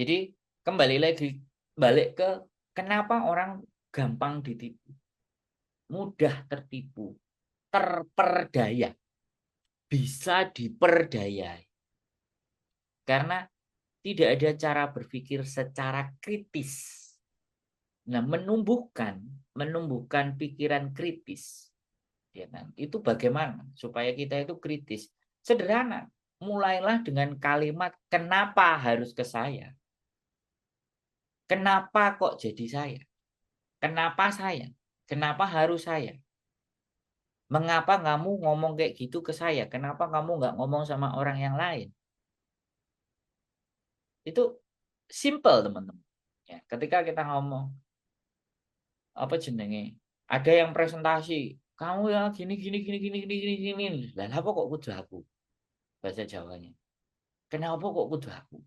Jadi kembali lagi, balik ke kenapa orang gampang ditipu, mudah tertipu, terperdaya, bisa diperdayai. Karena tidak ada cara berpikir secara kritis. Nah, menumbuhkan pikiran kritis, ya kan? Itu bagaimana supaya kita itu kritis? Sederhana, mulailah dengan kalimat kenapa harus ke saya? Kenapa kok jadi saya? Kenapa saya? Kenapa harus saya? Mengapa kamu ngomong kayak gitu ke saya? Kenapa kamu nggak ngomong sama orang yang lain? Itu simple, teman-teman. Ya, ketika kita ngomong apa jenenge? Ada yang presentasi, kamu ya gini gini gini gini gini gini gini. Lah apa kok kudu aku? Bahasa Jawanya. Kenapa kok kudu aku?